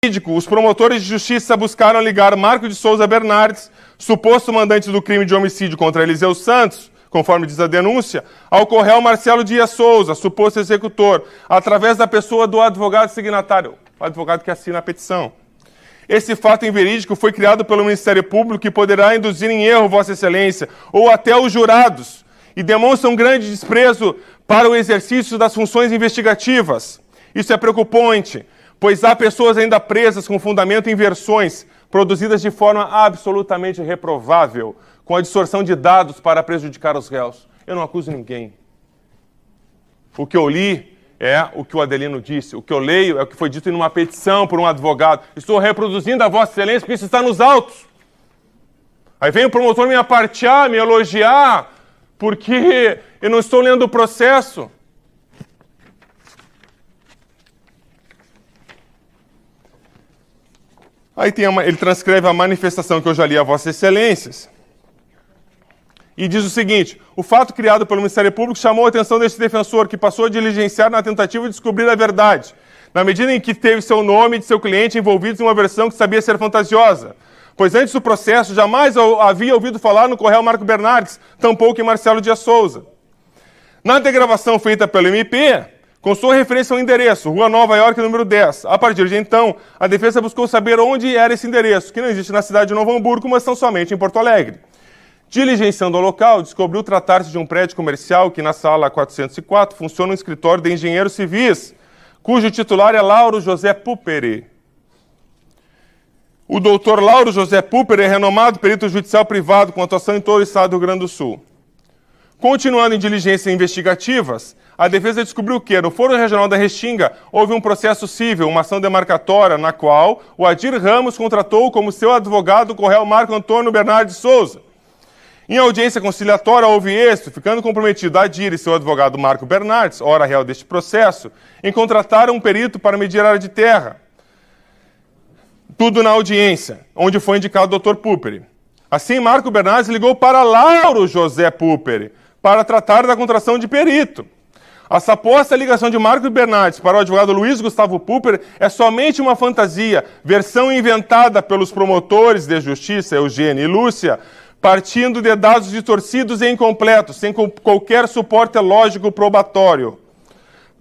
Os promotores de justiça buscaram ligar Marco de Souza Bernardes, suposto mandante do crime de homicídio contra Eliseu Santos, conforme diz a denúncia, ao réu Marcelo Dias Souza, suposto executor, através da pessoa do advogado signatário, o advogado que assina a petição. Esse fato inverídico foi criado pelo Ministério Público e poderá induzir em erro Vossa Excelência ou até os jurados e demonstra um grande desprezo para o exercício das funções investigativas. Isso é preocupante, pois há pessoas ainda presas com fundamento em versões produzidas de forma absolutamente reprovável, com a distorção de dados para prejudicar os réus. Eu não acuso ninguém. O que eu li é o que o Adelino disse. O que eu leio é o que foi dito em uma petição por um advogado. Estou reproduzindo a Vossa Excelência porque isso está nos autos. Aí vem o promotor me apartear, me elogiar, porque eu não estou lendo o processo. Aí ele transcreve a manifestação que eu já li a Vossas Excelências e diz o seguinte: o fato criado pelo Ministério Público chamou a atenção deste defensor, que passou a diligenciar na tentativa de descobrir a verdade, na medida em que teve seu nome e de seu cliente envolvidos em uma versão que sabia ser fantasiosa, pois antes do processo jamais havia ouvido falar no réu Marco Bernardes, tampouco em Marcelo Dias Souza. Na degravação feita pelo MP, constou referência ao endereço, Rua Nova York, número 10. A partir de então, a defesa buscou saber onde era esse endereço, que não existe na cidade de Novo Hamburgo, mas tão somente em Porto Alegre. Diligenciando o local, descobriu tratar-se de um prédio comercial que, na sala 404, funciona um escritório de engenheiros civis, cujo titular é Lauro José Puperi. O doutor Lauro José Puperi é renomado perito judicial privado com atuação em todo o estado do Rio Grande do Sul. Continuando em diligências investigativas, a defesa descobriu que, no Fórum Regional da Restinga, houve um processo civil, uma ação demarcatória, na qual o Adir Ramos contratou como seu advogado o réu Marco Antônio Bernardes Souza. Em audiência conciliatória, houve êxito, ficando comprometido Adir e seu advogado Marco Bernardes, ora réu deste processo, em contratar um perito para medir a área de terra. Tudo na audiência, onde foi indicado o Dr. Puperi. Assim, Marco Bernardes ligou para Lauro José Puperi para tratar da contratação de perito. A suposta ligação de Marco Bernardes para o advogado Luiz Gustavo Puperi é somente uma fantasia, versão inventada pelos promotores de justiça, Eugênio e Lúcia, partindo de dados distorcidos e incompletos, sem qualquer suporte lógico probatório.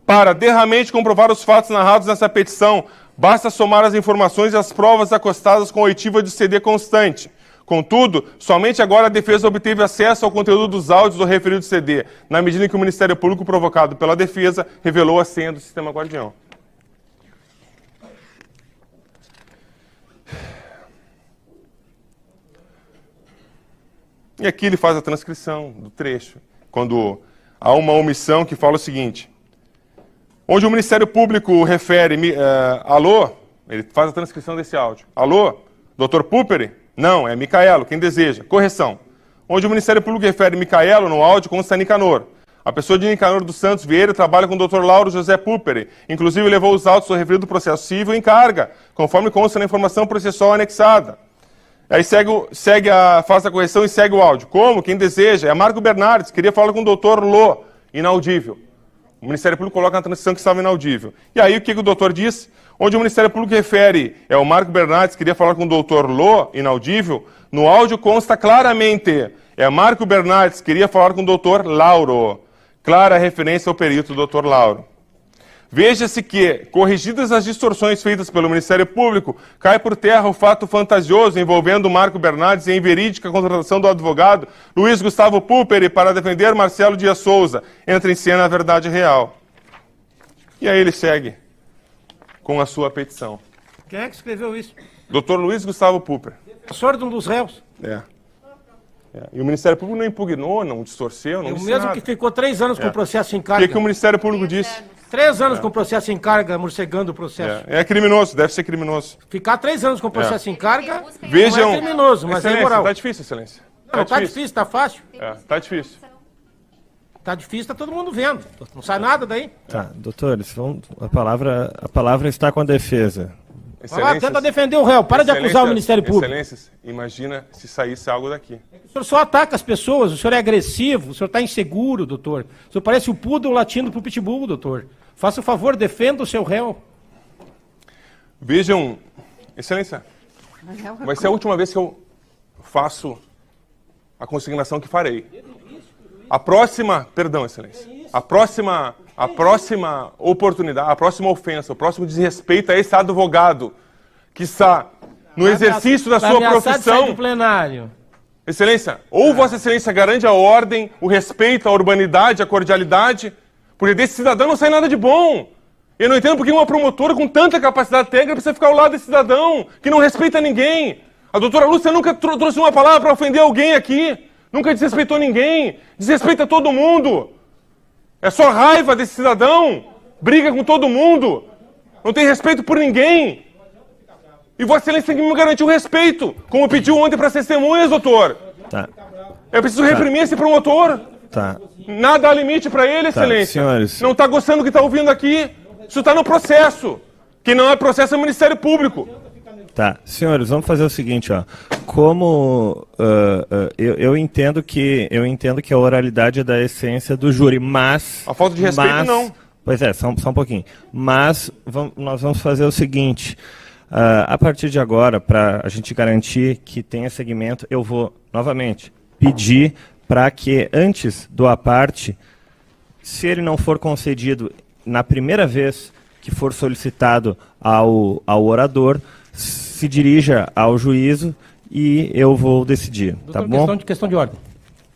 Para derramamente comprovar os fatos narrados nessa petição, basta somar as informações e as provas acostadas com oitiva de CD constante. Contudo, somente agora a defesa obteve acesso ao conteúdo dos áudios do referido CD, na medida em que o Ministério Público, provocado pela defesa, revelou a senha do sistema Guardião. E aqui ele faz a transcrição do trecho, quando há uma omissão que fala o seguinte: onde o Ministério Público refere, alô, ele faz a transcrição desse áudio. Alô, Dr. Puperi? Não, é Micaelo, quem deseja. Correção. Onde o Ministério Público refere Micaelo, no áudio consta Nicanor. A pessoa de Nicanor dos Santos Vieira trabalha com o Dr. Lauro José Puperi. Inclusive, levou os autos do referido processo civil em carga, conforme consta na informação processual anexada. Aí faz a correção e segue o áudio. Como? Quem deseja? É Marco Bernardes, queria falar com o Dr. Lô, inaudível. O Ministério Público coloca na transição que estava inaudível. E aí o que o doutor diz? Onde o Ministério Público refere é o Marco Bernardes, queria falar com o doutor Lô, inaudível, no áudio consta claramente, é Marco Bernardes, queria falar com o doutor Lauro. Clara referência ao perito doutor Lauro. Veja-se que, corrigidas as distorções feitas pelo Ministério Público, cai por terra o fato fantasioso envolvendo Marco Bernardes e a inverídica contratação do advogado Luiz Gustavo Puperi para defender Marcelo Dias Souza. Entra em cena a verdade real. E aí ele segue com a sua petição. Quem é que escreveu isso? Dr. Luiz Gustavo Puperi. Defensor de um dos réus. E o Ministério Público não impugnou, não distorceu, não É o disse mesmo nada. que ficou 3 anos com o processo em O carga. que o Ministério Público disse? 3 anos com o processo em carga, morcegando o processo. É criminoso, deve ser criminoso. Ficar 3 anos com o processo em carga Vejam, não é criminoso, mas excelência, é moral. tá difícil, excelência. Não, tá difícil, tá fácil. Tá difícil. Tá difícil, tá todo mundo vendo. Não sai nada daí. Tá, doutores, a palavra está com a defesa. Vai lá, tenta defender o réu, para de acusar o Ministério Público. Excelências, imagina se saísse algo daqui. O senhor só ataca as pessoas, o senhor é agressivo, o senhor está inseguro, doutor. O senhor parece o poodle latindo pro pitbull, doutor. Faça o favor, defenda o seu réu. Vejam, Excelência, vai ser a última vez que eu faço a consignação que farei. A próxima, perdão, Excelência, a próxima oportunidade, a próxima ofensa, o próximo desrespeito a esse advogado que está no exercício da sua profissão. Do plenário. Excelência, ou Vossa Excelência garante a ordem, o respeito, a urbanidade, a cordialidade, porque desse cidadão não sai nada de bom. Eu não entendo porque uma promotora com tanta capacidade técnica precisa ficar ao lado desse cidadão, que não respeita ninguém. A doutora Lúcia nunca trouxe uma palavra para ofender alguém aqui, nunca desrespeitou ninguém, desrespeita todo mundo. É só raiva desse cidadão, briga com todo mundo, não tem respeito por ninguém. E Vossa Excelência tem que me garantir o respeito, como pediu ontem para as testemunhas, doutor. Tá. Eu preciso reprimir esse promotor. Tá. Nada há limite para ele, Excelência. Senhores. Não está gostando do que está ouvindo aqui. Isso está no processo. Quem não é processo é o Ministério Público. Tá. Senhores, vamos fazer o seguinte, ó. Como eu entendo que a oralidade é da essência do júri, mas... A falta de respeito, não. Pois é, só um pouquinho. Mas nós vamos fazer o seguinte... a partir de agora, para a gente garantir que tenha segmento, eu vou, novamente, pedir para que, antes do à parte, se ele não for concedido na primeira vez que for solicitado ao orador, se dirija ao juízo e eu vou decidir, Doutor, tá bom? Questão de ordem.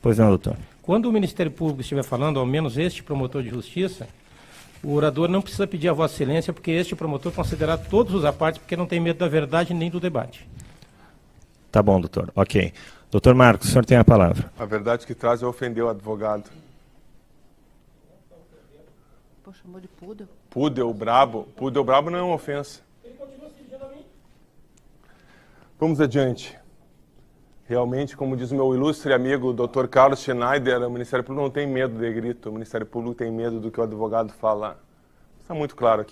Pois não, doutor. Quando o Ministério Público estiver falando, ao menos este promotor de justiça, o orador não precisa pedir a Vossa Excelência, porque este promotor considerará todos os apartes, porque não tem medo da verdade nem do debate. Tá bom, doutor. Ok. Doutor Marcos, o senhor tem a palavra. A verdade que traz é ofender o advogado. Pô, chamou de púdel. Púdel brabo. Púdel brabo não é uma ofensa. Vamos adiante. Realmente, como diz o meu ilustre amigo Dr. Carlos Schneider, o Ministério Público não tem medo de grito, o Ministério Público tem medo do que o advogado fala. Está muito claro aqui.